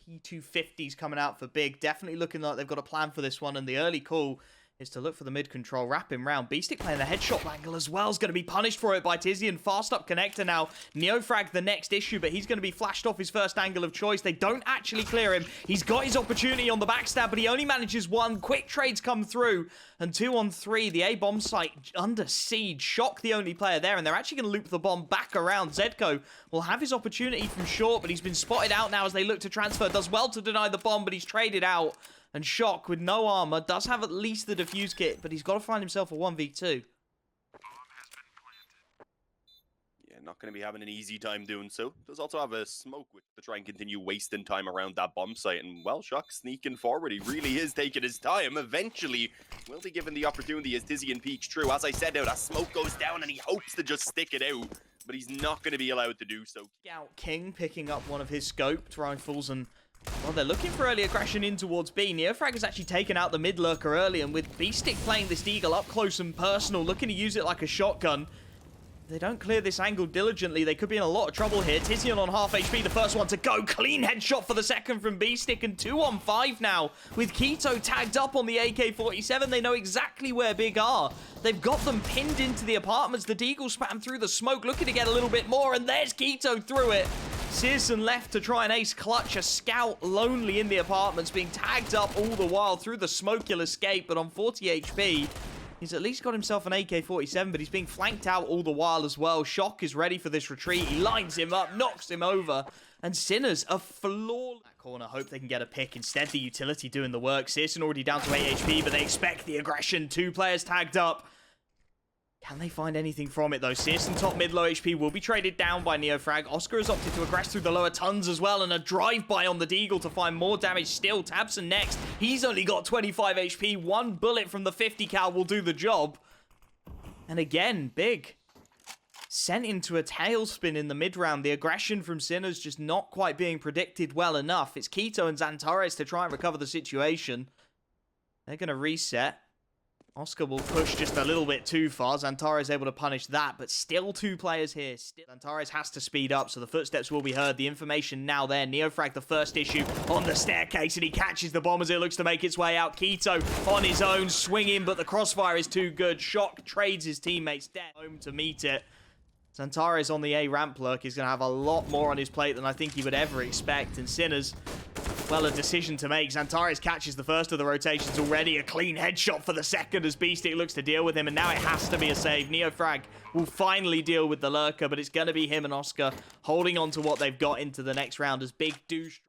P250s coming out for Big. Definitely looking like they've got a plan for this one, and the early call is to look for the mid control, wrap him round. beastik playing the headshot angle as well. Is going to be punished for it by tiziaN. Fast up connector now. NEOFRAG the next issue, but he's going to be flashed off his first angle of choice. They don't actually clear him. He's got his opportunity on the backstab, but he only manages one. Quick trades come through, and 2-on-3. The A bomb site under siege. Shock the only player there, and they're actually going to loop the bomb back around. ZEDKO will have his opportunity from short, but he's been spotted out now as they look to transfer. Does well to deny the bomb, but he's traded out. And Shock, with no armor, does have at least the defuse kit, but he's got to find himself a 1v2. Yeah, not going to be having an easy time doing so. Does also have a smoke to try and continue wasting time around that bomb site. And, well, Shock sneaking forward. He really is taking his time. Eventually, will be given the opportunity as tiziaN peeks through. As I said, now that smoke goes down and he hopes to just stick it out. But he's not going to be allowed to do so. Scout King picking up one of his scoped rifles, and well, they're looking for early aggression in towards B. NEOFRAG has actually taken out the mid lurker early, and with beastik playing this deagle up close and personal, looking to use it like a shotgun. If they don't clear this angle diligently, they could be in a lot of trouble here. tiziaN on half HP, the first one to go. Clean headshot for the second from beastik, and 2-on-5 now. With k1to tagged up on the AK-47, they know exactly where Big are. They've got them pinned into the apartments. The deagle spam through the smoke, looking to get a little bit more, and there's k1to through it. syrsoN left to try and ace clutch. A scout lonely in the apartments, being tagged up all the while through the smoke. He'll escape, but on 40 HP, he's at least got himself an AK-47, but he's being flanked out all the while as well. Shock is ready for this retreat. He lines him up, knocks him over, and Sinners a flawless that corner. Hope they can get a pick. Instead, the utility doing the work. syrsoN already down to 8 HP, but they expect the aggression. 2 players tagged up. Can they find anything from it, though? syrsoN top mid, low HP, will be traded down by NEOFRAG. Oskar has opted to aggress through the lower tons as well, and a drive-by on the deagle to find more damage still. tabseN next. He's only got 25 HP. 1 bullet from the 50 cal will do the job. And again, Big sent into a tailspin in the mid-round. The aggression from Sinners just not quite being predicted well enough. It's k1to and XANTARES to try and recover the situation. They're going to reset. Oskar will push just a little bit too far. XANTARES able to punish that, but still 2 players here. XANTARES has to speed up, so the footsteps will be heard. The information now there. NEOFRAG the first issue on the staircase, and he catches the bomb as it looks to make its way out. k1to on his own, swinging, but the crossfire is too good. Shock trades his teammates dead home to meet it. XANTARES on the A ramp lurk is going to have a lot more on his plate than I think he would ever expect, and Sinners, well, a decision to make. XANTARES catches the first of the rotations already. A clean headshot for the second as beastik looks to deal with him, and now it has to be a save. NEOFRAG will finally deal with the lurker, but it's going to be him and Oskar holding on to what they've got into the next round as Big douche.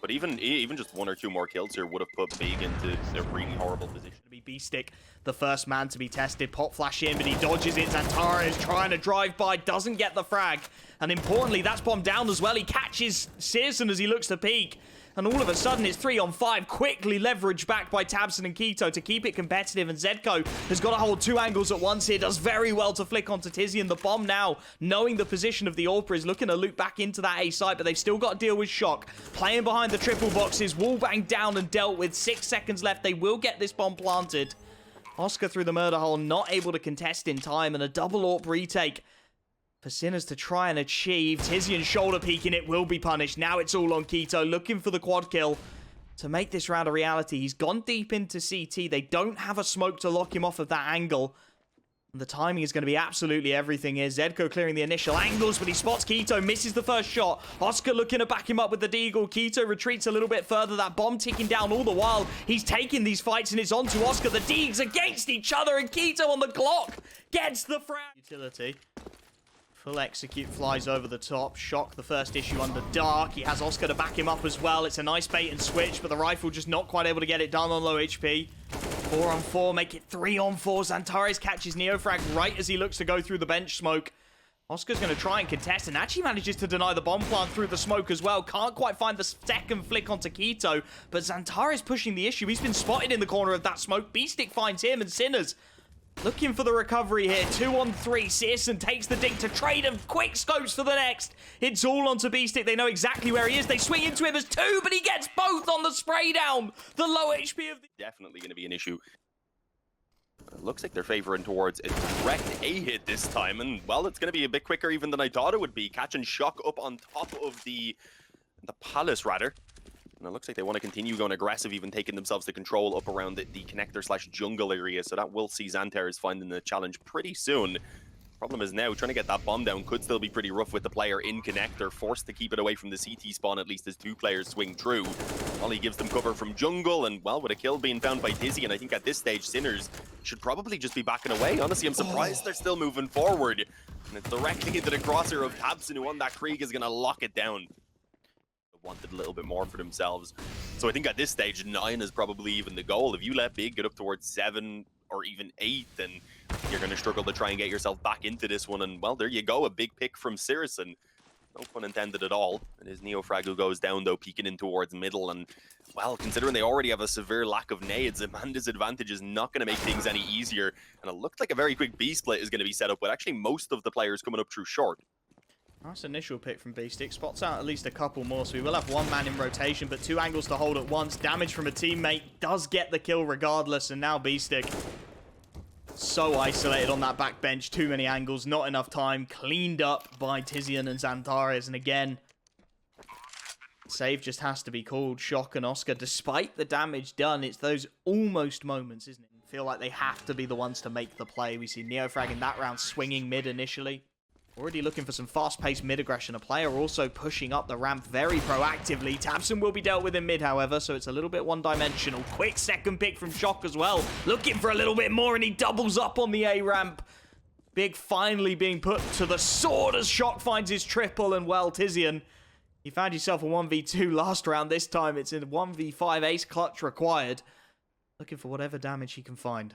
But even just 1 or 2 more kills here would have put Big into a really horrible position. To be beastik, the first man to be tested. Pop flash in, but he dodges it. XANTARES trying to drive by, doesn't get the frag. And importantly, that's bombed down as well. He catches syrsoN as he looks to peek. And all of a sudden, it's 3-on-5, quickly leveraged back by tabseN and k1to to keep it competitive. And ZEDKO has got to hold 2 angles at once here. Does very well to flick onto tiziaN. The bomb now, knowing the position of the AWP, is looking to loop back into that A site, but they've still got to deal with Shock. Playing behind the triple boxes, wall bang down and dealt with. 6 seconds left. They will get this bomb planted. Oskar through the murder hole, not able to contest in time, and a double AWP retake for Sinners to try and achieve. tiziaN shoulder peeking, it will be punished. Now it's all on k1to, looking for the quad kill to make this round a reality. He's gone deep into CT. They don't have a smoke to lock him off of that angle. The timing is going to be absolutely everything here. ZEDKO clearing the initial angles, but he spots k1to, misses the first shot. Oskar looking to back him up with the deagle. k1to retreats a little bit further. That bomb ticking down all the while. He's taking these fights, and it's on to Oskar. The deags against each other, and k1to on the clock gets the frag. Utility. Full execute flies over the top. Shock the first issue under dark. He has Oskar to back him up as well. It's a nice bait and switch, but the rifle just not quite able to get it done on low HP. 4-on-4, make it 3-on-4. XANTARES catches NEOFRAG right as he looks to go through the bench smoke. Oskar's going to try and contest, and actually manages to deny the bomb plant through the smoke as well. Can't quite find the second flick onto k1to, but XANTARES pushing the issue. He's been spotted in the corner of that smoke. beastik finds him, and Sinners looking for the recovery here. 2-on-3. syrsoN takes the dink to trade him. Quick scopes for the next. It's all onto beastik. They know exactly where he is. They swing into him as 2, but he gets both on the spray down. The low HP of the... Definitely going to be an issue. It looks like they're favoring towards a direct A hit this time. And, well, it's going to be a bit quicker even than I thought it would be. Catching Shock up on top of the palace, rather. And it looks like they want to continue going aggressive, even taking themselves to control up around the connector/jungle area. So that will see XANTARES finding the challenge pretty soon. Problem is now, trying to get that bomb down could still be pretty rough with the player in connector, forced to keep it away from the CT spawn, at least as two players swing through. Ollie gives them cover from jungle, and well, with a kill being found by tiziaN, I think at this stage, Sinners should probably just be backing away. Honestly, I'm surprised they're still moving forward. And it's directly into the crosshair of tabseN, who on that Krieg is going to lock it down. Wanted a little bit more for themselves. So I think at this stage, 9 is probably even the goal. If you let Big get up towards 7 or even 8, then you're going to struggle to try and get yourself back into this one. And well, there you go, a big pick from syrsoN. No pun intended at all. It is NEOFRAG who goes down though, peeking in towards middle. And well, considering they already have a severe lack of nades, a man disadvantage is not going to make things any easier. And it looked like a very quick B split is going to be set up with actually most of the players coming up through short. Nice initial pick from beastik. Spots out at least a couple more, so we will have one man in rotation, but 2 angles to hold at once. Damage from a teammate does get the kill regardless, and now beastik so isolated on that back bench. Too many angles, not enough time. Cleaned up by tiziaN and XANTARES, and again, save just has to be called. Shock and oskar, despite the damage done, it's those almost moments, isn't it? Feel like they have to be the ones to make the play. We see NEOFRAG in that round swinging mid initially. Already looking for some fast-paced mid-aggression. A player also pushing up the ramp very proactively. tabseN will be dealt with in mid, however, so it's a little bit one-dimensional. Quick second pick from Shock as well. Looking for a little bit more, and he doubles up on the A ramp. Big finally being put to the sword as Shock finds his triple, and well, tiziaN, you found yourself a 1v2 last round. This time it's in 1v5 ace clutch required. Looking for whatever damage he can find.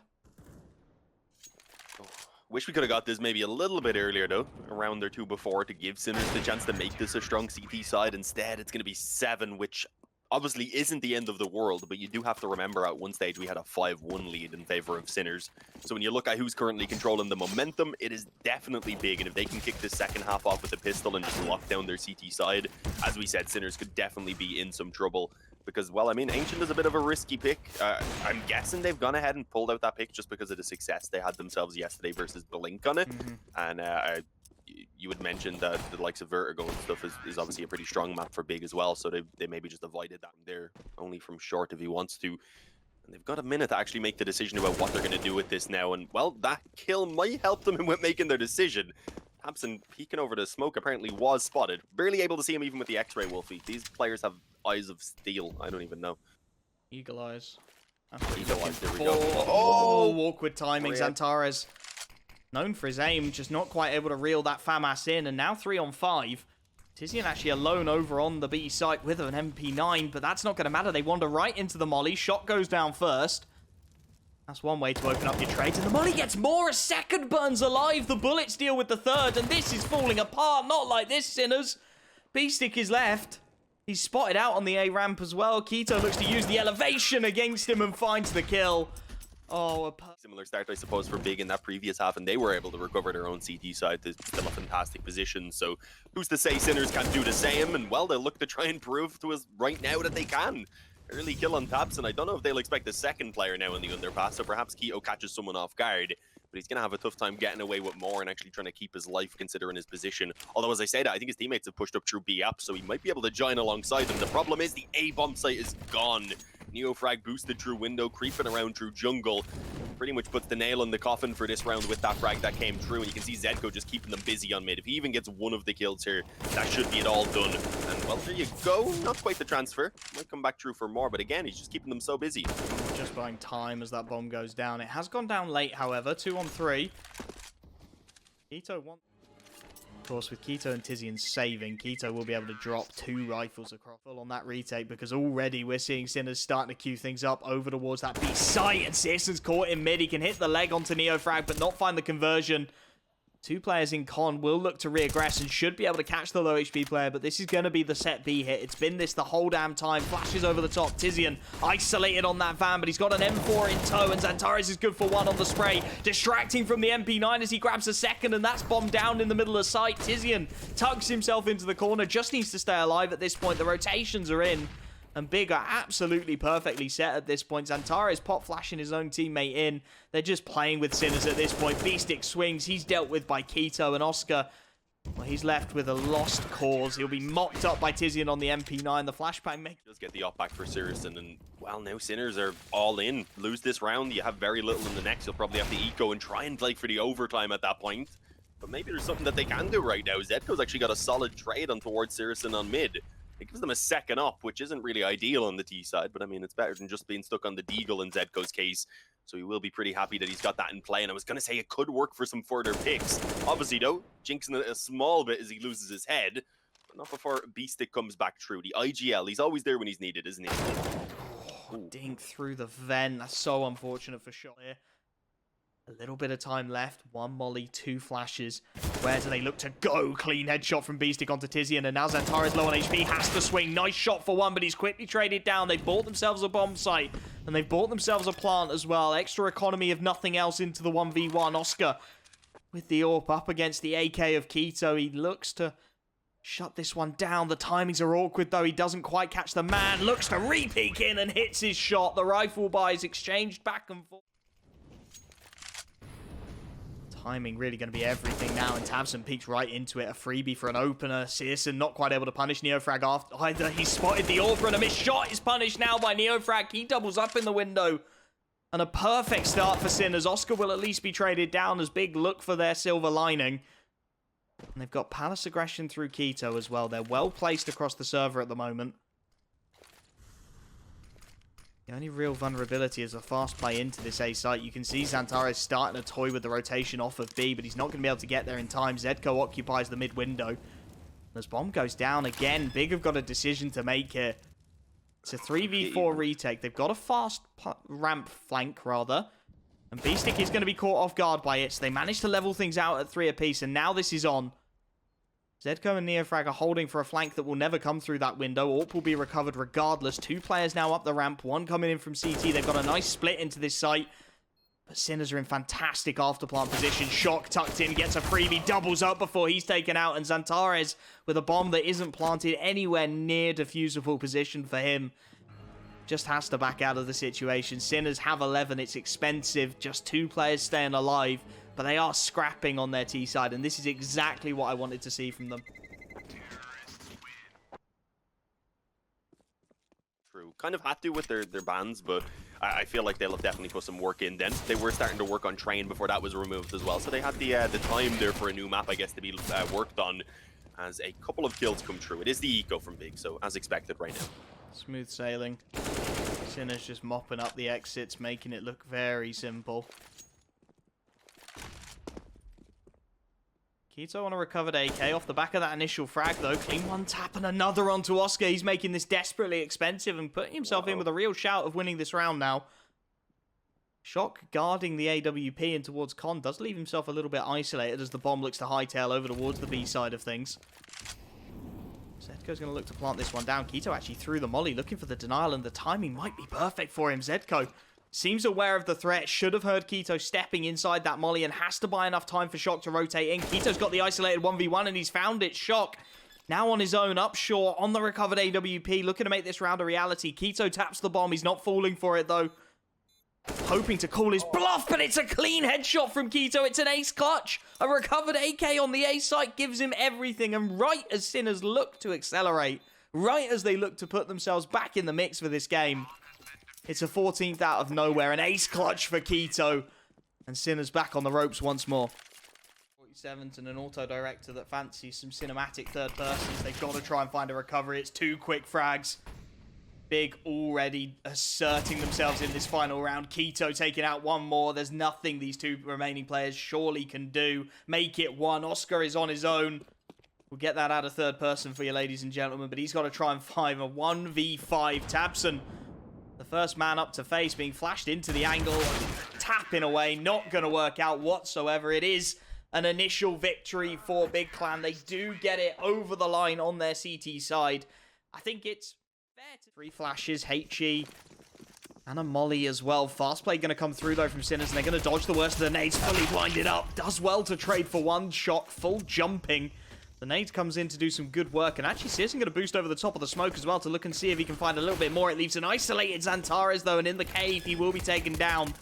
Wish we could have got this maybe a little bit earlier, though. A round or two before to give Sinners the chance to make this a strong CT side. Instead, it's going to be 7, which obviously isn't the end of the world, but you do have to remember at one stage we had a 5-1 lead in favor of Sinners. So when you look at who's currently controlling the momentum, it is definitely big. And if they can kick this second half off with a pistol and just lock down their CT side, as we said, Sinners could definitely be in some trouble. Because, well, I mean, Ancient is a bit of a risky pick. I'm guessing they've gone ahead and pulled out that pick just because of the success they had themselves yesterday versus Blink on it. And you would mention that the likes of Vertigo and stuff is obviously a pretty strong map for Big as well. So they maybe just avoided that there only from short if he wants to. And they've got a minute to actually make the decision about what they're going to do with this now. And, well, that kill might help them with making their decision. tabseN peeking over the smoke apparently was spotted. Barely able to see him even with the X-ray Wolfie. These players have eyes of steel. I don't even know. Eagle eyes. Eagle eyes, there we go. Oh, awkward timing. XANTARES, known for his aim, just not quite able to reel that FAMAS in. And now 3 on 5. tiziaN actually alone over on the B site with an MP9, but that's not going to matter. They wander right into the molly. Shot goes down first. That's one way to open up your trades. And the molly gets more. A second burns alive. The bullets deal with the third. And this is falling apart. Not like this, Sinners. beastik is left. He's spotted out on the A ramp as well. k1to looks to use the elevation against him and finds the kill. Oh, a similar start, I suppose, for Big in that previous half, and they were able to recover their own CT side to still a fantastic position. So who's to say Sinners can't do the same? And well, they'll look to try and prove to us right now that they can. Early kill on tabseN. I don't know if they'll expect a second player now in the underpass, so perhaps k1to catches someone off guard. But he's going to have a tough time getting away with more and actually trying to keep his life considering his position. Although, as I say that, I think his teammates have pushed up through B up, so he might be able to join alongside them. The problem is the A bomb site is gone. NEOFRAG boosted through window, creeping around through jungle. Pretty much puts the nail in the coffin for this round with that frag that came through. And you can see ZEDKO just keeping them busy on mid. If he even gets one of the kills here, that should be it all done. And well, there you go. Not quite the transfer. Might come back through for more, but again, he's just keeping them so busy. Just buying time as that bomb goes down. It has gone down late, however. 2 on 3. k1. Of course, with k1to and tiziaN saving, k1to will be able to drop 2 rifles across full on that retake, because already we're seeing Sinners starting to queue things up over towards that B site, and syrsoN's caught in mid. He can hit the leg onto NEOFRAG, but not find the conversion. 2 players in con will look to re-aggress and should be able to catch the low HP player, but this is going to be the set B hit. It's been this the whole damn time. Flashes over the top. tiziaN isolated on that van, but he's got an M4 in tow, and XANTARES is good for 1 on the spray. Distracting from the MP9 as he grabs a second, and that's bombed down in the middle of sight. tiziaN tugs himself into the corner, just needs to stay alive at this point. The rotations are in, and Big are absolutely perfectly set at this point. XANTARES pop flashing his own teammate in. They're just playing with Sinners at this point. beastik swings. He's dealt with by k1to, and oskar Well, he's left with a lost cause. He'll be mopped up by tiziaN on the MP9. The flashbang makes... Does get the up back for syrsoN, and well, now Sinners are all in. Lose this round, you have very little in the next. You'll probably have to eco and try and play for the overtime at that point. But maybe there's something that they can do right now. ZEDKO's actually got a solid trade on towards syrsoN on mid. It gives them a second up, which isn't really ideal on the T side, but I mean, it's better than just being stuck on the deagle in ZEDKO's case. So he will be pretty happy that he's got that in play. And I was going to say it could work for some further picks. Obviously, though, jinxing it a small bit as he loses his head. But not before beastik comes back through. The IGL, he's always there when he's needed, isn't he? Oh, dink through the vent. That's so unfortunate for Shot here. A little bit of time left. One molly, two flashes. Where do they look to go? Clean headshot from beastik onto tiziaN. And now XANTARES low on HP. Has to swing. Nice shot for one, but he's quickly traded down. They've bought themselves a bomb site. And they've bought themselves a plant as well. Extra economy of nothing else into the 1v1. Oskar with the AWP up against the AK of k1to. He looks to shut this one down. The timings are awkward, though. He doesn't quite catch the man. Looks to re-peek in and hits his shot. The rifle buys exchanged back and forth. Timing really going to be everything now, and tabseN peeks right into it. A freebie for an opener. syrsoN not quite able to punish NEOFRAG after either. He spotted the AWP and a missed shot is punished now by NEOFRAG. He doubles up in the window. And a perfect start for Sin, as Oskar will at least be traded down as Big look for their silver lining. And they've got Palace aggression through k1to as well. They're well placed across the server at the moment. The only real vulnerability is a fast play into this A site. You can see XANTARES starting to toy with the rotation off of B, but he's not going to be able to get there in time. ZEDKO occupies the mid window. As bomb goes down again, Big have got a decision to make here. It's a 3v4 retake. They've got a fast ramp flank, rather. And beastik is going to be caught off guard by it, so they managed to level things out at 3 apiece, and now this is on. ZEDKO and NEOFRAG are holding for a flank that will never come through that window. AWP will be recovered regardless. 2 players now up the ramp. 1 coming in from CT. They've got a nice split into this site. But Sinners are in fantastic afterplant position. Shock tucked in, gets a freebie, doubles up before he's taken out. And XANTARES with a bomb that isn't planted anywhere near defusable position for him. Just has to back out of the situation. Sinners have 11. It's expensive. Just 2 players staying alive. But they are scrapping on their T side, and this is exactly what I wanted to see from them. True. Kind of had to with their bans, but I feel like they'll have definitely put some work in then. They were starting to work on Train before that was removed as well, so they had the time there for a new map, I guess, to be worked on as a couple of kills come true. It is the eco from Big, so as expected right now. Smooth sailing. Sinners just mopping up the exits, making it look very simple. k1to on a recovered AK off the back of that initial frag, though. Clean one tap and another onto Oskar. He's making this desperately expensive and putting himself in with a real shout of winning this round now. Shock guarding the AWP in towards Con does leave himself a little bit isolated as the bomb looks to hightail over towards the B side of things. ZEDKO's going to look to plant this one down. k1to actually threw the molly, looking for the denial, and the timing might be perfect for him. ZEDKO seems aware of the threat, should have heard k1to stepping inside that molly and has to buy enough time for Shock to rotate in. k1to's got the isolated 1v1 and he's found it. Shock now on his own, up short, on the recovered AWP, looking to make this round a reality. k1to taps the bomb, he's not falling for it though. Hoping to call his bluff, but it's a clean headshot from k1to. It's an ace clutch. A recovered AK on the A site gives him everything, and right as Sinners look to accelerate, right as they look to put themselves back in the mix for this game, it's a 14th out of nowhere, an ace clutch for k1to. And Sinners back on the ropes once more. 47's and an auto-director that fancies some cinematic third persons. They've got to try and find a recovery. It's 2 quick frags. Big already asserting themselves in this final round. k1to taking out 1 more. There's nothing these 2 remaining players surely can do. Make it 1. Oskar is on his own. We'll get that out of third person for you, ladies and gentlemen. But he's got to try and find a 1v5. tabseN, the first man up to face, being flashed into the angle, tapping away, not going to work out whatsoever. It is an initial victory for Big Clan. They do get it over the line on their CT side. I think it's fair to... 3 flashes, HE, and a molly as well. Fast play going to come through, though, from Sinners, and they're going to dodge the worst of the nades. Fully blinded up. Does well to trade for 1 shot. Full jumping. The nade comes in to do some good work, and actually syrsoN going to boost over the top of the smoke as well to look and see if he can find a little bit more. It leaves an isolated XANTARES, though, and in the cave he will be taken down.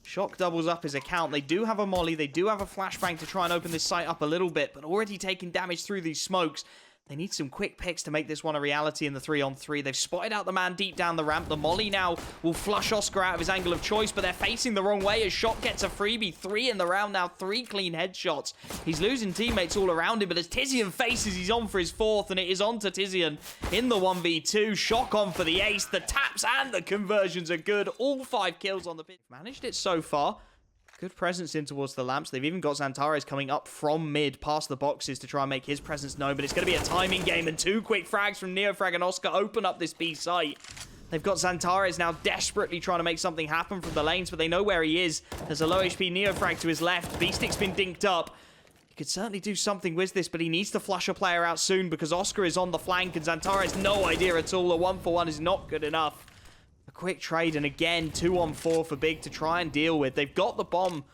Shock doubles up his account. They do have a molly. They do have a flashbang to try and open this site up a little bit, but already taking damage through these smokes. They need some quick picks to make this one a reality in the 3-on-3. They've spotted out the man deep down the ramp. The molly now will flush oskar out of his angle of choice, but they're facing the wrong way as Shock gets a freebie. 3 in the round now, 3 clean headshots. He's losing teammates all around him, but as tiziaN faces, he's on for his 4th, and it is on to tiziaN in the 1v2. Shock on for the ace. The taps and the conversions are good. All 5 kills on the pitch. Managed it so far. Good presence in towards the lamps. They've even got XANTARES coming up from mid past the boxes to try and make his presence known, but it's going to be a timing game, and 2 quick frags from NEOFRAG and oskar open up this B site. They've got XANTARES now desperately trying to make something happen from the lanes, but they know where he is. There's a low HP NEOFRAG to his left. beastik's been dinked up. He could certainly do something with this, but he needs to flush a player out soon because oskar is on the flank and XANTARES no idea at all. A 1-for-1 is not good enough. A quick trade, and again, 2-on-4 for Big to try and deal with. They've got the bomb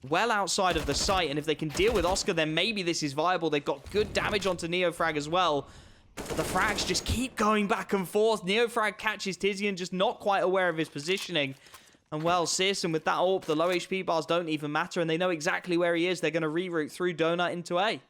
well outside of the site, and if they can deal with oskar, then maybe this is viable. They've got good damage onto NEOFRAG as well. But the frags just keep going back and forth. NEOFRAG catches tiziaN, just not quite aware of his positioning. And well, syrsoN with that AWP, the low HP bars don't even matter, and they know exactly where he is. They're going to reroute through Donut into A.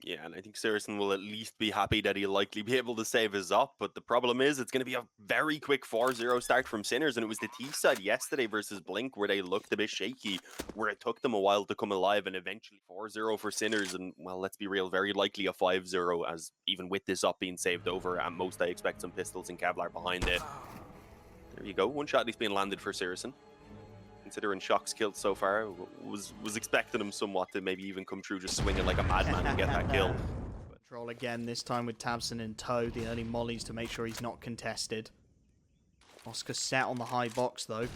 Yeah, and I think syrsoN will at least be happy that he'll likely be able to save his up, but the problem is it's going to be a very quick 4-0 start from Sinners, and it was the T side yesterday versus Blink where they looked a bit shaky, where it took them a while to come alive, and eventually 4-0 for Sinners, and well, let's be real, very likely a 5-0, as even with this up being saved over, at most I expect some pistols and Kevlar behind it. There you go, 1 shot at least being landed for syrsoN. Considering Shock's killed so far, was expecting him somewhat to maybe even come through just swinging like a madman and get that kill. Control again, this time with tabseN in tow. The early mollies to make sure he's not contested. oskar set on the high box though.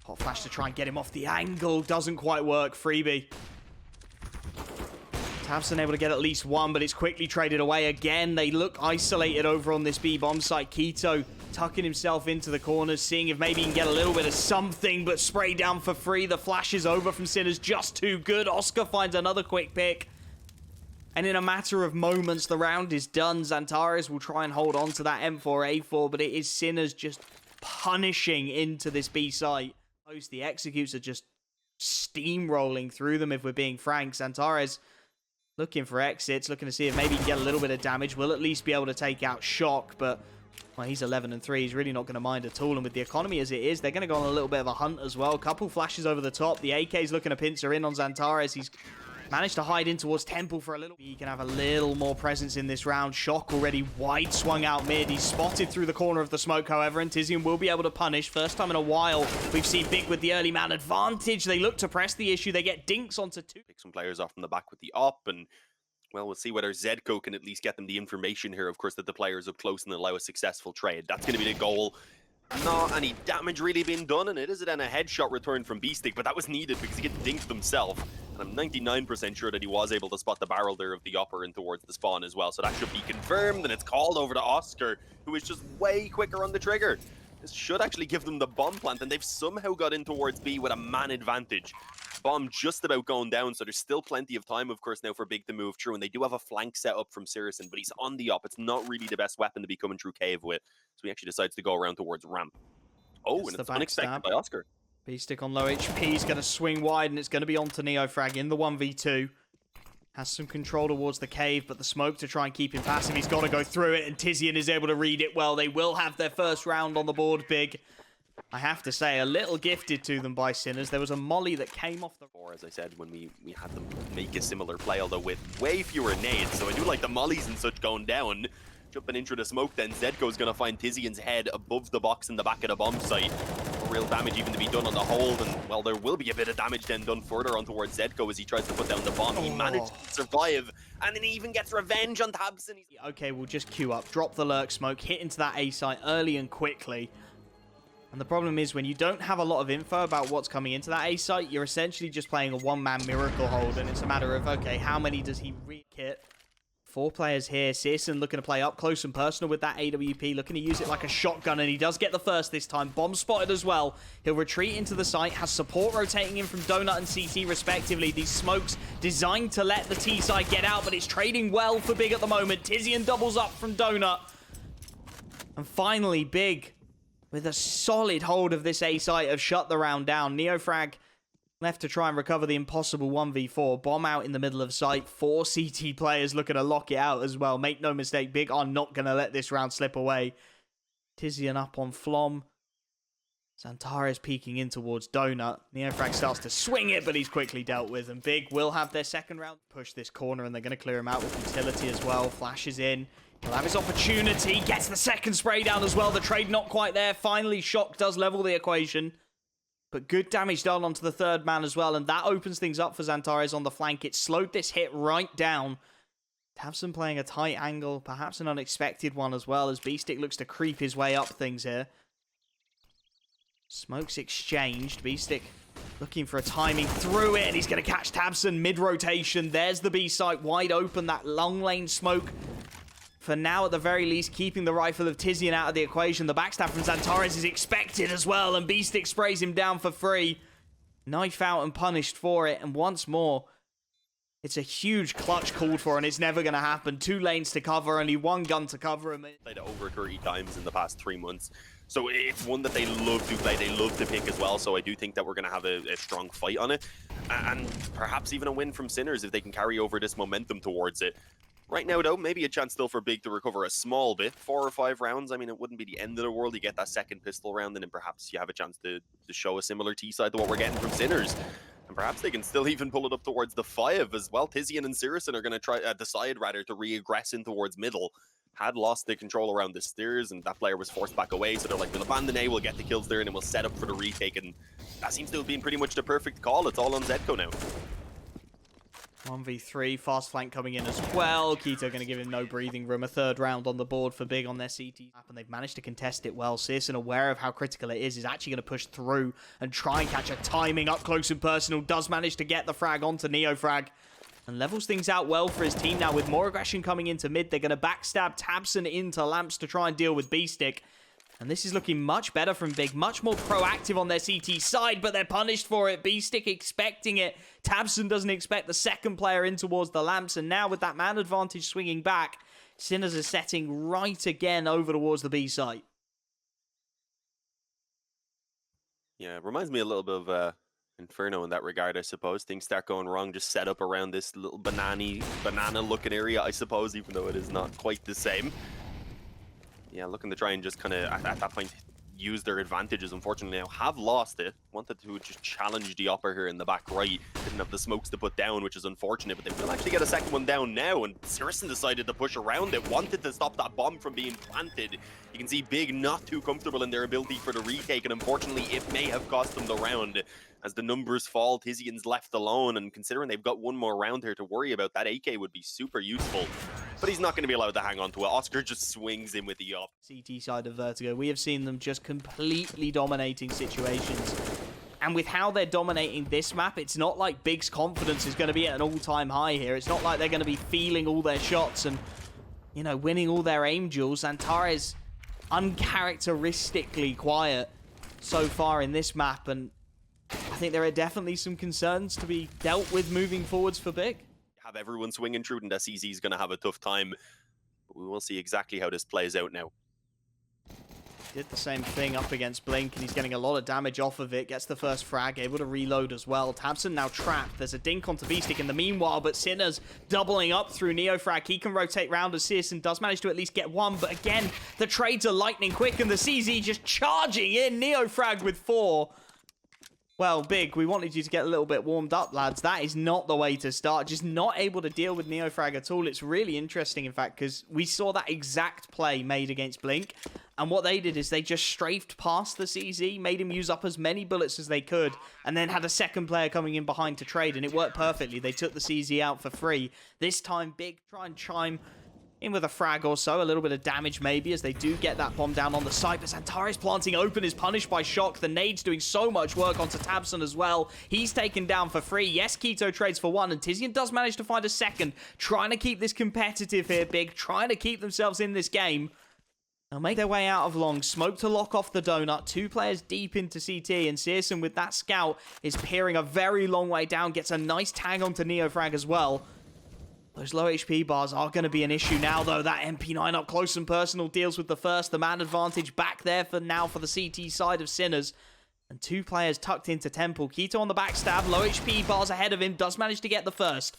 Hot flash to try and get him off the angle. Doesn't quite work. Freebie. tabseN able to get at least 1, but it's quickly traded away again. They look isolated over on this B bomb site. Keto tucking himself into the corners, seeing if maybe he can get a little bit of something, but sprayed down for free. The flash is over from Sinners, just too good. oskar finds another quick pick. And in a matter of moments, the round is done. XANTARES will try and hold on to that M4A4, but it is Sinners just punishing into this B site. The executes are just steamrolling through them, if we're being frank. XANTARES looking for exits, looking to see if maybe he can get a little bit of damage. We'll at least be able to take out Shock, but well, he's 11-3. He's really not going to mind at all. And with the economy as it is, they're going to go on a little bit of a hunt as well. Couple flashes over the top. The AK's looking to pincer in on XANTARES. He's managed to hide in towards Temple for a little bit. He can have a little more presence in this round. Shock already wide swung out mid. He's spotted through the corner of the smoke, however, and tiziaN will be able to punish. First time in a while we've seen Big with the early man advantage. They look to press the issue. They get dinks onto 2. Pick some players off from the back with the op, and well, we'll see whether ZEDKO can at least get them the information here, of course, that the players up close and allow a successful trade. That's going to be the goal. Not any damage really being done, and it is then a headshot return from beastik, but that was needed because he gets dinked himself. And I'm 99% sure that he was able to spot the barrel there of the upper and towards the spawn as well. So that should be confirmed, and it's called over to oskar, who is just way quicker on the trigger. This should actually give them the bomb plant, and they've somehow got in towards B with a man advantage. Bomb just about going down, so there's still plenty of time, of course, now for Big to move through, and they do have a flank set up from syrsoN, but he's on the up. It's not really the best weapon to be coming through cave with, so he actually decides to go around towards ramp. Oh, and it's unexpected by oskar. beastik on low HP. He's going to swing wide, and it's going to be onto NEOFRAG in the 1v2. Has some control towards the cave, but the smoke to try and keep him passive. He's got to go through it, and tiziaN is able to read it well. They will have their first round on the board, Big. I have to say, a little gifted to them by Sinners. There was a molly that came off the... Or, as I said, when we had them make a similar play, although with way fewer nades, so I do like the mollies and such going down. Jumping into the smoke, then ZEDKO's going to find tiziaN's head above the box in the back of the bomb site. No real damage even to be done on the hold, and, well, there will be a bit of damage then done further on towards ZEDKO as he tries to put down the bomb. He managed to survive, and then he even gets revenge on tabseN. Okay, we'll just queue up, drop the lurk smoke, hit into that A site early and quickly. And the problem is when you don't have a lot of info about what's coming into that A site, you're essentially just playing a one-man miracle hold, and it's a matter of, okay, how many does he re-kit? 4 players here. syrsoN looking to play up close and personal with that AWP, looking to use it like a shotgun, and he does get the first this time. Bomb spotted as well. He'll retreat into the site, has support rotating in from Donut and CT respectively. These smokes designed to let the T side get out, but it's trading well for Big at the moment. tiziaN doubles up from Donut. And finally, Big with a solid hold of this A site have shut the round down. NEOFRAG left to try and recover the impossible 1v4. Bomb out in the middle of sight. 4 CT players looking to lock it out as well. Make no mistake, Big are not going to let this round slip away. tiziaN up on Flom. XANTARES peeking in towards Donut. NEOFRAG starts to swing it, but he's quickly dealt with. And Big will have their second round. Push this corner, and they're going to clear him out with utility as well. Flashes in. He'll have his opportunity. Gets the second spray down as well. The trade not quite there. Finally, Shock does level the equation. But good damage done onto the third man as well. And that opens things up for XANTARES on the flank. It slowed this hit right down. tabseN playing a tight angle. Perhaps an unexpected one as well, as beastik looks to creep his way up things here. Smokes exchanged. beastik looking for a timing through it, and he's going to catch tabseN mid-rotation. There's the B site wide open. That long lane smoke, for now at the very least, keeping the rifle of tiziaN out of the equation. The backstab from XANTARES is expected as well, and beastik sprays him down for free. Knife out and punished for it, and once more, it's a huge clutch called for, and it's never going to happen. 2 lanes to cover, only 1 gun to cover him. Played it over 30 times in the past 3 months. So it's one that they love to play, they love to pick as well, so I do think that we're going to have a strong fight on it. And perhaps even a win from Sinners if they can carry over this momentum towards it. Right now, though, maybe a chance still for Big to recover a small bit. 4 or 5 rounds, I mean, it wouldn't be the end of the world. You get that second pistol round, and then perhaps you have a chance to show a similar T-side to what we're getting from Sinners. And perhaps they can still even pull it up towards the 5 as well. tiziaN and syrsoN are going to try decide, rather, to re-aggress in towards middle. Had lost the control around the stairs, and that player was forced back away, so they're like, we'll abandon A, we'll get the kills there, and then we'll set up for the retake, and that seems to have been pretty much the perfect call. It's all on ZEDKO now. 1v3, fast flank coming in as well. k1to going to give him no breathing room. A third round on the board for Big on their CT map, and they've managed to contest it well. syrsoN, aware of how critical it is actually going to push through and try and catch a timing up close and personal. Does manage to get the frag onto NEOFRAG, and levels things out well for his team now. With more aggression coming into mid, they're going to backstab tabseN into lamps to try and deal with beastik. And this is looking much better from Big, much more proactive on their CT side, but they're punished for it. beastik expecting it. tabseN doesn't expect the second player in towards the lamps, and now with that man advantage swinging back, Sinners are setting right again over towards the B site. Yeah, it reminds me a little bit of Inferno in that regard, I suppose. Things start going wrong, just set up around this little banana-looking area, I suppose, even though it is not quite the same. Yeah, looking to try and just kind of, at that point, use their advantages. Unfortunately, now have lost it. Wanted to just challenge the upper here in the back right. Didn't have the smokes to put down, which is unfortunate, but they will actually get a second one down now, and syrsoN decided to push around it. Wanted to stop that bomb from being planted. You can see Big not too comfortable in their ability for the retake, and unfortunately, it may have cost them the round. As the numbers fall, tiziaN's left alone, and considering they've got one more round here to worry about, that AK would be super useful. But he's not going to be allowed to hang on to it. oskar just swings in with the up. CT side of Vertigo, we have seen them just completely dominating situations. And with how they're dominating this map, it's not like Big's confidence is going to be at an all-time high here. It's not like they're going to be feeling all their shots and, you know, winning all their aim duels. XANTARES uncharacteristically quiet so far in this map, and I think there are definitely some concerns to be dealt with moving forwards for Big. Have everyone swinging through, and SEZ is going to have a tough time. But we will see exactly how this plays out now. Did the same thing up against Blink, and he's getting a lot of damage off of it. Gets the first frag, able to reload as well. tabseN now trapped. There's a dink onto beastik in the meanwhile, but Sinners doubling up through NEOFRAG. He can rotate round as syrsoN does manage to at least get one, but again, the trades are lightning quick, and the CZ just charging in. NEOFRAG with 4. Well, Big, we wanted you to get a little bit warmed up, lads. That is not the way to start. Just not able to deal with NEOFRAG at all. It's really interesting, in fact, because we saw that exact play made against Blink. And what they did is they just strafed past the CZ, made him use up as many bullets as they could, and then had a second player coming in behind to trade, and it worked perfectly. They took the CZ out for free. This time, Big try and chime in with a frag or so, a little bit of damage maybe, as they do get that bomb down on the site, but XANTARES planting open is punished by Shock. The nade's doing so much work onto tabseN as well. He's taken down for free. Yes, k1to trades for 1, and tiziaN does manage to find a second, trying to keep this competitive here, Big, trying to keep themselves in this game. They'll make their way out of long. Smoke to lock off the donut. 2 players deep into CT, and syrsoN with that scout is peering a very long way down, gets a nice tag onto NEOFRAG as well. Those low HP bars are going to be an issue now, though. That MP9 up close and personal deals with the first. The man advantage back there for now for the CT side of Sinners. And 2 players tucked into Temple. Keto on the backstab. Low HP bars ahead of him. Does manage to get the first.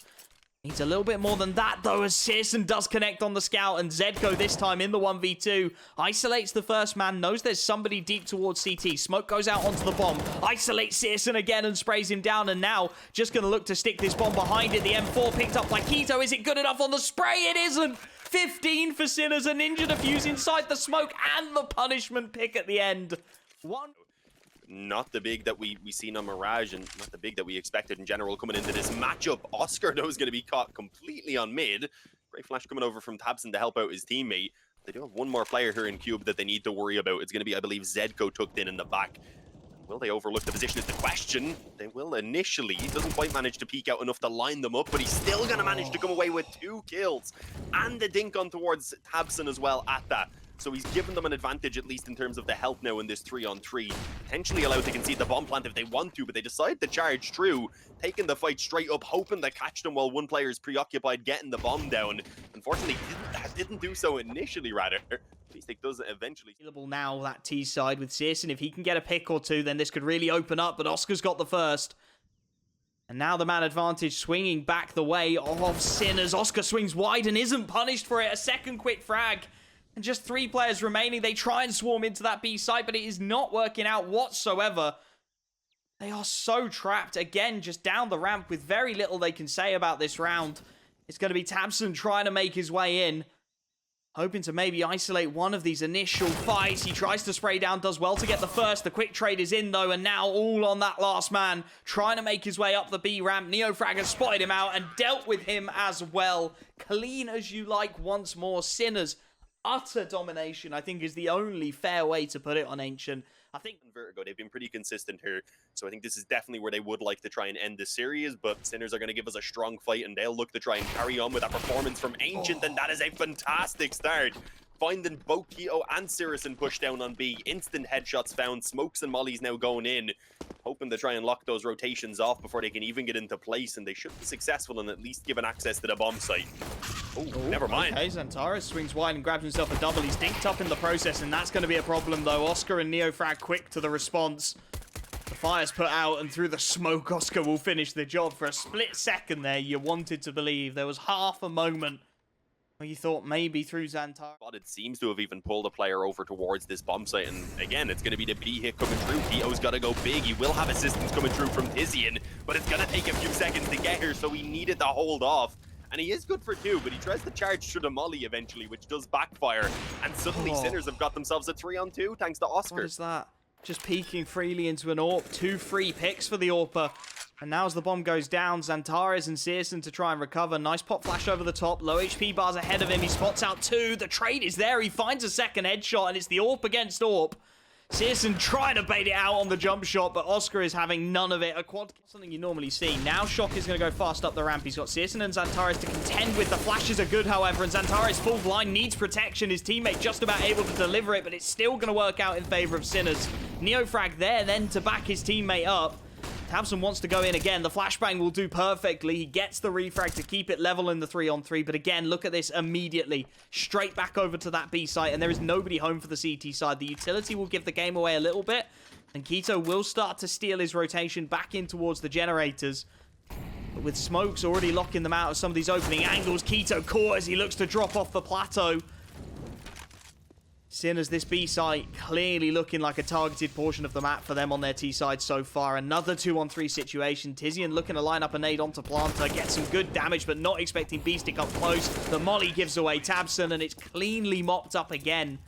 Needs a little bit more than that, though, as syrsoN does connect on the scout. And ZEDKO this time in the 1v2. Isolates the first man. Knows there's somebody deep towards CT. Smoke goes out onto the bomb. Isolates syrsoN again and sprays him down. And now just going to look to stick this bomb behind it. The M4 picked up by Keto. Is it good enough on the spray? It isn't. 15 for Sinners. A ninja defuse inside the smoke. And the punishment pick at the end. One... Not the big that we seen on Mirage, and not the big that we expected in general coming into this matchup. Oskar, though, is going to be caught completely on mid. Great flash coming over from tabseN to help out his teammate. They do have one more player here in Cube that they need to worry about. It's going to be, I believe, ZEDKO tucked in the back. Will they overlook the position is the question. They will initially. He doesn't quite manage to peek out enough to line them up, but he's still going to manage to come away with 2 kills. And the dink on towards tabseN as well at that. So he's given them an advantage, at least in terms of the health now in this 3-on-3. Potentially allowed to concede the bomb plant if they want to, but they decide to charge through, taking the fight straight up, hoping to catch them while one player is preoccupied getting the bomb down. Unfortunately, didn't do so initially, rather. beastik does eventually. Available now, that T side with syrsoN. If he can get a pick or two, then this could really open up, but Oscar's got the first. And now the man advantage swinging back the way of Sinners. Oskar swings wide and isn't punished for it. A second quick frag. And just 3 players remaining. They try and swarm into that B site, but it is not working out whatsoever. They are so trapped. Again, just down the ramp with very little they can say about this round. It's going to be tabseN trying to make his way in. Hoping to maybe isolate one of these initial fights. He tries to spray down, does well to get the first. The quick trade is in, though, and now all on that last man. Trying to make his way up the B ramp. NEOFRAG has spotted him out and dealt with him as well. Clean as you like once more. Sinners. Utter domination, I think, is the only fair way to put it on Ancient. I think Vertigo, they've been pretty consistent here, so I think this is definitely where they would like to try and end the series, but Sinners are going to give us a strong fight, and they'll look to try and carry on with that performance from Ancient, and that is a fantastic start. Finding both Keto and syrsoN push down on B. Instant headshots found. Smokes and mollies now going in. Hoping to try and lock those rotations off before they can even get into place. And they should be successful and at least given access to the bomb site. Oh, never mind. Okay, XANTARES swings wide and grabs himself a double. He's dinked up in the process, and that's going to be a problem, though. Oskar and NEOFRAG quick to the response. The fire's put out, and through the smoke, Oskar will finish the job. For a split second there, you wanted to believe. There was half a moment where you thought maybe through XANTARES. But it seems to have even pulled a player over towards this bomb site. And again, it's going to be the B hit coming through. Keto's got to go big. He will have assistance coming through from tiziaN, but it's going to take a few seconds to get here, so he needed to hold off. And he is good for 2, but he tries to charge through the molly eventually, which does backfire. And suddenly Sinners have got themselves a 3-on-2 thanks to Oskar. What is that? Just peeking freely into an AWP. 2 free picks for the AWPer. And now as the bomb goes down, XANTARES and syrsoN to try and recover. Nice pop flash over the top. Low HP bars ahead of him. He spots out 2. The trade is there. He finds a second headshot, and it's the AWP against AWP. syrsoN trying to bait it out on the jump shot, but Oskar is having none of it. A quad, something you normally see. Now Shock is going to go fast up the ramp. He's got syrsoN and XANTARES to contend with. The flashes are good, however, and XANTARES full blind needs protection. His teammate just about able to deliver it, but it's still going to work out in favor of Sinners. NEOFRAG there then to back his teammate up. tabseN wants to go in again. The flashbang will do perfectly. He gets the refrag to keep it level in the 3-on-3. But again, look at this immediately. Straight back over to that B site. And there is nobody home for the CT side. The utility will give the game away a little bit. And Keto will start to steal his rotation back in towards the generators. But with smokes already locking them out of some of these opening angles, Keto caught as he looks to drop off the plateau. Sinners, this B site clearly looking like a targeted portion of the map for them on their T side so far. Another 2-on-3 situation. tiziaN looking to line up a nade onto Planter, get some good damage, but not expecting beastik up close. The molly gives away tabseN, and it's cleanly mopped up again.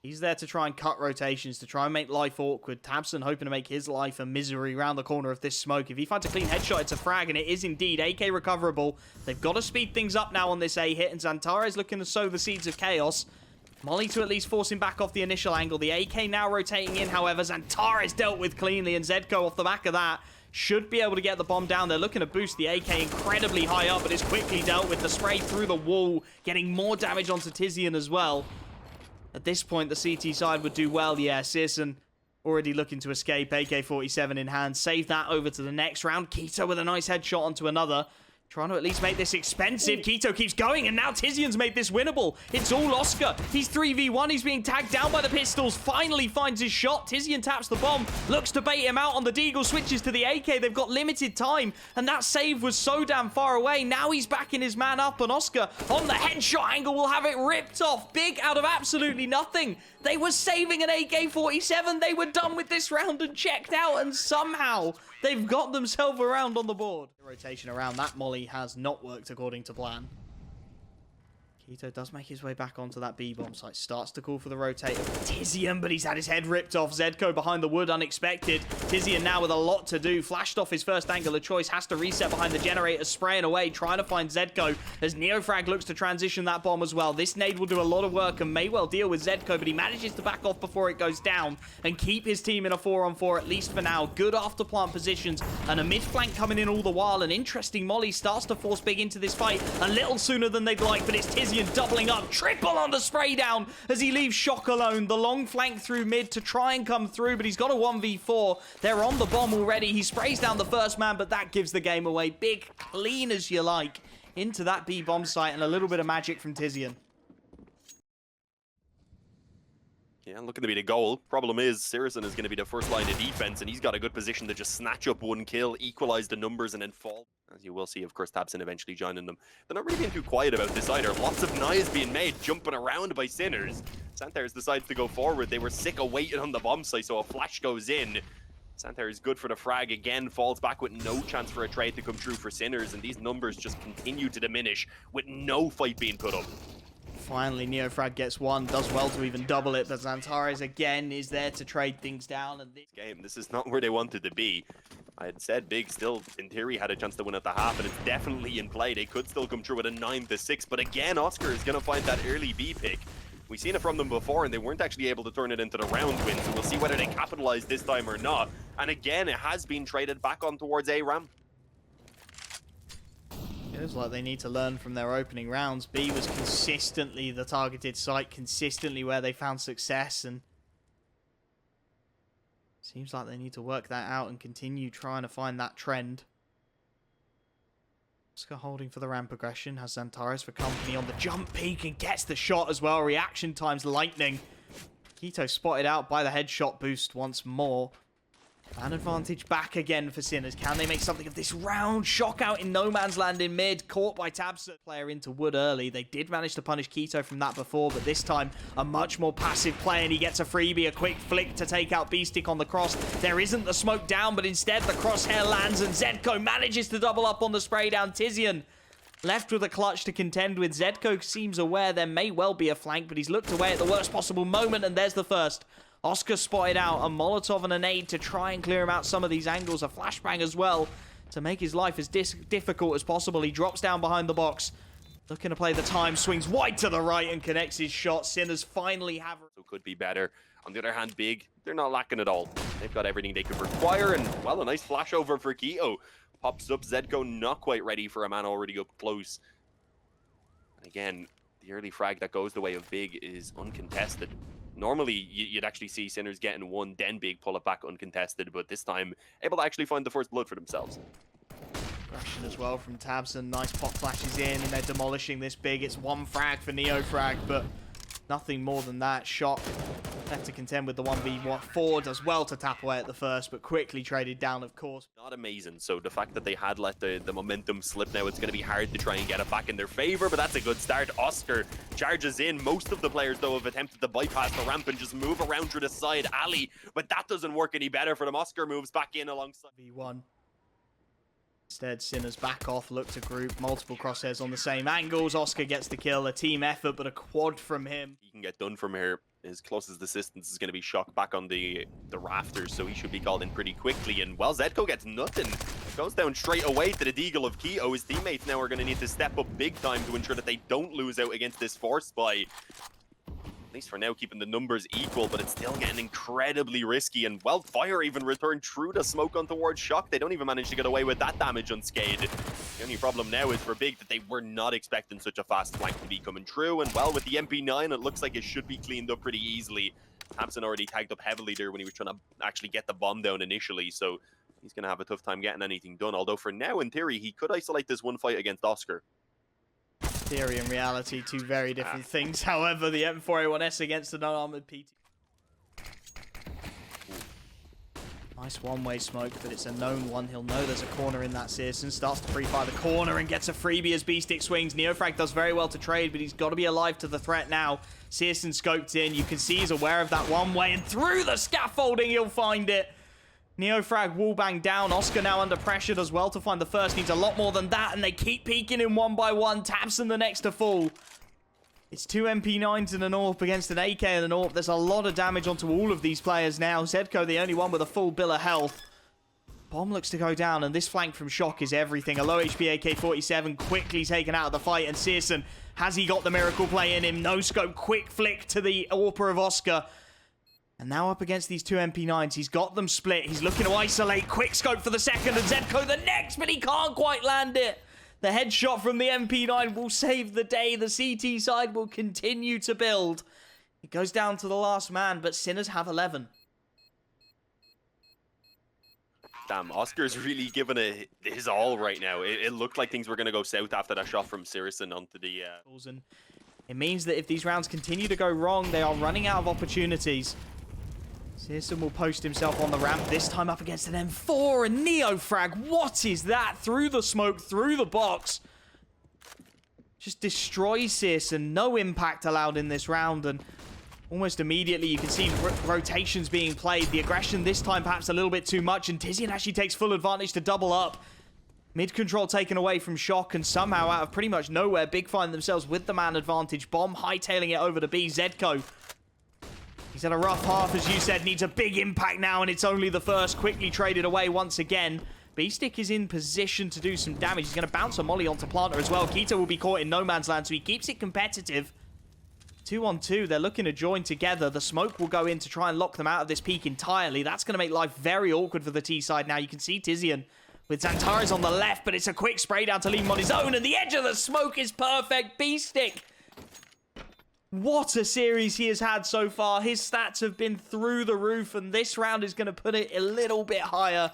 He's there to try and cut rotations, to try and make life awkward. tabseN hoping to make his life a misery around the corner of this smoke. If he finds a clean headshot, it's a frag, and it is indeed AK recoverable. They've got to speed things up now on this A hit, and XANTARES looking to sow the seeds of chaos. Molly to at least force him back off the initial angle. The AK now rotating in, however. XANTARES dealt with cleanly, and ZEDKO off the back of that should be able to get the bomb down. They're looking to boost the AK incredibly high up, but it's quickly dealt with. The spray through the wall, getting more damage onto tiziaN as well. At this point, the CT side would do well. Yeah, syrsoN already looking to escape. AK-47 in hand. Save that over to the next round. Keto with a nice headshot onto another. Trying to at least make this expensive. Keto keeps going, and now tiziaN's made this winnable. It's all oskar. He's 3v1. He's being tagged down by the pistols. Finally finds his shot. tiziaN taps the bomb. Looks to bait him out on the deagle. Switches to the AK. They've got limited time, and that save was so damn far away. Now he's backing his man up, and oskar on the headshot angle will have it ripped off. Big out of absolutely nothing. They were saving an AK-47. They were done with this round and checked out, and somehow they've got themselves around on the board. The rotation around that molly has not worked according to plan. Keto does make his way back onto that B-bomb site. Starts to call for the rotator. tiziaN, but he's had his head ripped off. ZEDKO behind the wood, unexpected. tiziaN now with a lot to do. Flashed off his first angle of choice. Has to reset behind the generator, spraying away, trying to find ZEDKO as NEOFRAG looks to transition that bomb as well. This nade will do a lot of work and may well deal with ZEDKO, but he manages to back off before it goes down and keep his team in a 4-on-4, at least for now. Good after plant positions and a mid flank coming in all the while. An interesting molly starts to force Big into this fight a little sooner than they'd like, but it's tiziaN doubling up. Triple on the spray down as he leaves Shock alone. The long flank through mid to try and come through, but he's got a 1v4. They're on the bomb already. He sprays down the first man, but that gives the game away. Big, clean as you like, into that B bomb site, and a little bit of magic from tiziaN. Yeah, looking to be the goal. Problem is, syrsoN is going to be the first line of defense, and he's got a good position to just snatch up one kill, equalize the numbers, and then fall. As you will see, of course, tabseN eventually joining them. They're not really being too quiet about this either. Lots of knives being made, jumping around by Sinners. XANTARES decides to go forward. They were sick of waiting on the bomb site, so a flash goes in. XANTARES good for the frag again, falls back with no chance for a trade to come true for Sinners, and these numbers just continue to diminish with no fight being put up. Finally, NEOFRAG gets one, does well to even double it, but XANTARES again is there to trade things down. And this is not where they wanted to be. I had said Big still, in theory, had a chance to win at the half, and it's definitely in play. They could still come through with a 9-6, but again, oskar is going to find that early B pick. We've seen it from them before, and they weren't actually able to turn it into the round win, so we'll see whether they capitalize this time or not. And again, it has been traded back on towards A ramp. Feels like they need to learn from their opening rounds. B was consistently the targeted site, consistently where they found success, and seems like they need to work that out and continue trying to find that trend. oskar holding for the ramp progression, has XANTARES for company on the jump peak and gets the shot as well. Reaction times lightning. Keto spotted out by the headshot boost once more. An advantage back again for Sinners. Can they make something of this round? Shock out in no man's land in mid. Caught by tabseN. Player into wood early. They did manage to punish Keto from that before, but this time a much more passive play, and he gets a freebie. A quick flick to take out beastik on the cross. There isn't the smoke down, but instead the crosshair lands, and ZEDKO manages to double up on the spray down. tiziaN left with a clutch to contend with. ZEDKO seems aware there may well be a flank, but he's looked away at the worst possible moment, and there's the first. oskar spotted out a Molotov and a nade to try and clear him out some of these angles. A flashbang as well to make his life as difficult as possible. He drops down behind the box. Looking to play the time. Swings wide to the right and connects his shot. Sinners finally have... So could be better. On the other hand, Big, they're not lacking at all. They've got everything they could require. And, well, a nice flash over for Keto. Pops up. ZEDKO not quite ready for a man already up close. And again, the early frag that goes the way of Big is uncontested. Normally, you'd actually see Sinners getting one, then Big pull it back uncontested, but this time, able to actually find the first blood for themselves. Aggression as well from tabseN. Nice pop flashes in, and they're demolishing this Big. It's one frag for NEOFRAG, but nothing more than that. Shock left to contend with the 1v4. Does well to tap away at the first, but quickly traded down, of course. Not amazing, so the fact that they had let the momentum slip now, it's going to be hard to try and get it back in their favor, but that's a good start. oskar charges in. Most of the players, though, have attempted to bypass the ramp and just move around through the side alley, but that doesn't work any better for them. oskar moves back in alongside V1. Instead, Sinners back off, look to group, multiple crosshairs on the same angles. oskar gets the kill, a team effort, but a quad from him. He can get done from here. His closest distance is going to be Shock back on the rafters, so he should be called in pretty quickly. And, well, ZEDKO gets nothing. Goes down straight away to the deagle of Keto. His teammates now are going to need to step up big time to ensure that they don't lose out against this force spy. At least for now, keeping the numbers equal, but it's still getting incredibly risky. And, well, fire even returned through the smoke on towards Shock. They don't even manage to get away with that damage unscathed. The only problem now is for Big that they were not expecting such a fast flank to be coming through. And, well, with the MP9, it looks like it should be cleaned up pretty easily. tabseN already tagged up heavily there when he was trying to actually get the bomb down initially. So he's going to have a tough time getting anything done. Although for now, in theory, he could isolate this one fight against Oskar. Theory and reality, two very different things. However, the M4A1S against an unarmored PT. Nice one-way smoke, but it's a known one. He'll know there's a corner in that syrsoN. Starts to pre-fire the corner and gets a freebie as beastik swings. NEOFRAG does very well to trade, but he's got to be alive to the threat now. syrsoN scoped in. You can see he's aware of that one-way, and through the scaffolding, he'll find it. NEOFRAG wallbang down. Oskar now under pressure, does well to find the first. Needs a lot more than that, and they keep peeking him one by one. tabseN the next to fall. It's two MP9s and an AWP against an AK and an AWP. There's a lot of damage onto all of these players now. ZEDKO, the only one with a full bill of health. Bomb looks to go down, and this flank from Shock is everything. A low HP AK-47 quickly taken out of the fight, and syrsoN, has he got the miracle play in him? No scope, quick flick to the AWPer of Oskar. And now up against these two MP9s, he's got them split. He's looking to isolate. Quick scope for the second, and ZEDKO the next, but he can't quite land it. The headshot from the MP9 will save the day. The CT side will continue to build. It goes down to the last man, but Sinners have 11. Damn, Oscar's really given it his all right now. It looked like things were going to go south after that shot from syrsoN onto the... It means that if these rounds continue to go wrong, they are running out of opportunities. syrsoN will post himself on the ramp, this time up against an M4, and NEOFRAG, what is that? Through the smoke, through the box. Just destroys syrsoN, no impact allowed in this round, and almost immediately you can see rotations being played. The aggression this time perhaps a little bit too much, and tiziaN actually takes full advantage to double up. Mid control taken away from Shock, and somehow out of pretty much nowhere, Big find themselves with the man advantage. Bomb hightailing it over to B. ZEDKO. He's had a rough half, as you said, needs a big impact now, and it's only the first. Quickly traded away once again. beastik is in position to do some damage. He's going to bounce a molly onto Planter as well. k1to will be caught in no man's land, so he keeps it competitive. 2-on-2, they're looking to join together. The smoke will go in to try and lock them out of this peak entirely. That's going to make life very awkward for the T side now. You can see tiziaN with XANTARES on the left, but it's a quick spray down to leave him on his own, and the edge of the smoke is perfect. beastik, what a series he has had so far. His stats have been through the roof, and this round is going to put it a little bit higher.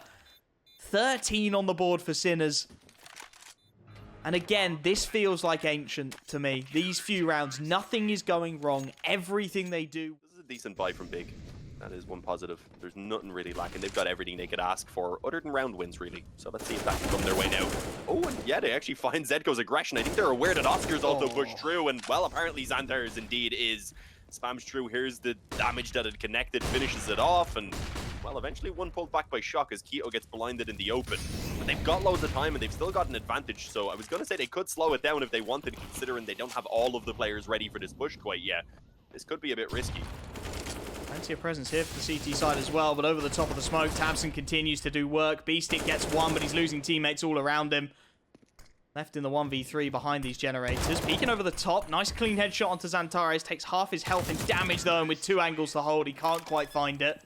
13 on the board for Sinners. And again, this feels like ancient to me. These few rounds, nothing is going wrong. Everything they do. This is a decent buy from Big. That is one positive. There's nothing really lacking. They've got everything they could ask for, other than round wins, really. So let's see if that can come their way now. Oh, and yeah, they actually find ZEDKO's aggression. I think they're aware that Oscar's also pushed through, and, well, apparently XANTARES indeed is. Spams through, here's the damage that it connected, finishes it off, and, well, eventually one pulled back by Shock as k1to gets blinded in the open. But they've got loads of time, and they've still got an advantage, so I was going to say they could slow it down if they wanted, considering they don't have all of the players ready for this push quite yet. This could be a bit risky. Plenty of presence here for the CT side as well, but over the top of the smoke, tabseN continues to do work. beastik gets one, but he's losing teammates all around him. Left in the 1v3 behind these generators. Peeking over the top. Nice clean headshot onto XANTARES. Takes half his health in damage, though, and with two angles to hold, he can't quite find it.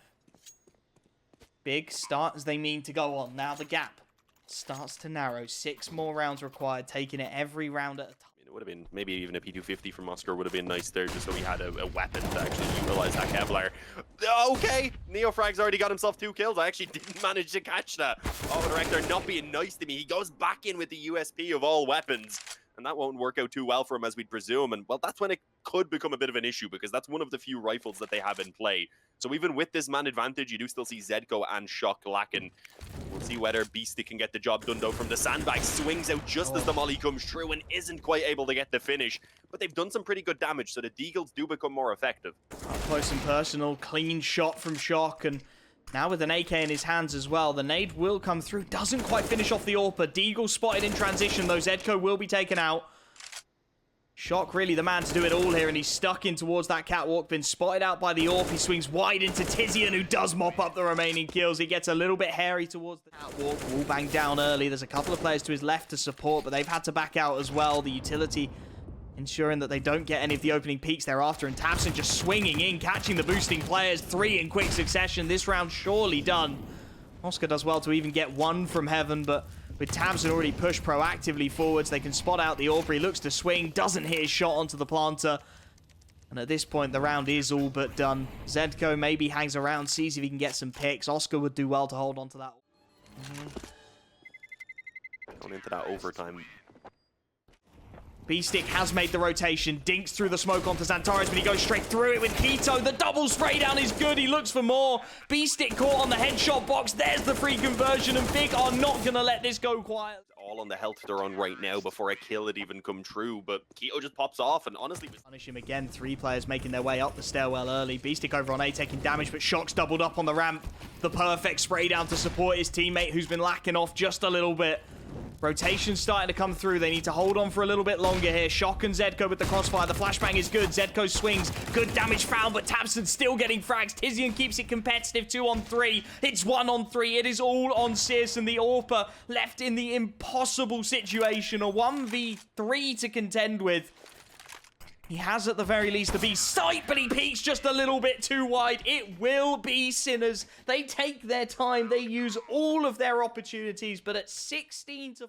Big start as they mean to go on. Now the gap starts to narrow. 6 more rounds required, taking it every round at a time. It would have been, maybe even a P250 from Oskar would have been nice there, just so he had a weapon to actually utilize that Kevlar. Okay, NEOFRAG's already got himself 2 kills. I actually didn't manage to catch that. Oh, Director not being nice to me. He goes back in with the USP of all weapons, and that won't work out too well for him, as we'd presume. And, well, that's when it could become a bit of an issue, because that's one of the few rifles that they have in play. So even with this man advantage, you do still see ZEDKO and Shock lacking. We'll see whether beastik can get the job done, though, from the sandbag. Swings out just as the molly comes through and isn't quite able to get the finish. But they've done some pretty good damage, so the deagles do become more effective. Up close and personal, clean shot from Shock, and now with an AK in his hands as well. The nade will come through, doesn't quite finish off the AWPer. deagle spotted in transition, though. ZEDKO will be taken out. Shock really the man to do it all here, and he's stuck in towards that catwalk. Been spotted out by the AWP. He swings wide into tiziaN, who does mop up the remaining kills. He gets a little bit hairy towards the catwalk. Wall bang down early. There's a couple of players to his left to support, but they've had to back out as well. The utility ensuring that they don't get any of the opening peaks thereafter, and tabseN just swinging in, catching the boosting players. 3 in quick succession. This round surely done. Oskar does well to even get 1 from heaven, but with tabseN already pushed proactively forwards, they can spot out the AWPer. He looks to swing, doesn't hit his shot onto the planter. And at this point, the round is all but done. ZEDKO maybe hangs around, sees if he can get some picks. Oskar would do well to hold on to that. Going into that overtime. beastik has made the rotation, dinks through the smoke onto XANTARES, but he goes straight through it with k1to. The double spray down is good. He looks for more. beastik caught on the headshot box. There's the free conversion, and Big are not going to let this go quiet. All on the health they're on right now before a kill had even come true, but k1to just pops off, and honestly... Punish him again. 3 players making their way up the stairwell early. beastik over on A taking damage, but Shock's doubled up on the ramp. The perfect spray down to support his teammate, who's been lacking off just a little bit. Rotation's starting to come through. They need to hold on for a little bit longer here. Shock and ZEDKO with the crossfire. The flashbang is good. ZEDKO swings. Good damage found, but tabseN still getting frags. tiziaN keeps it competitive. 2-on-3. It's 1-on-3. It is all on syrsoN. The AWPer left in the impossible situation. A 1v3 to contend with. He has, at the very least, the beast sight, but he peeks just a little bit too wide. It will be sinners. They take their time. They use all of their opportunities, but at 16-14...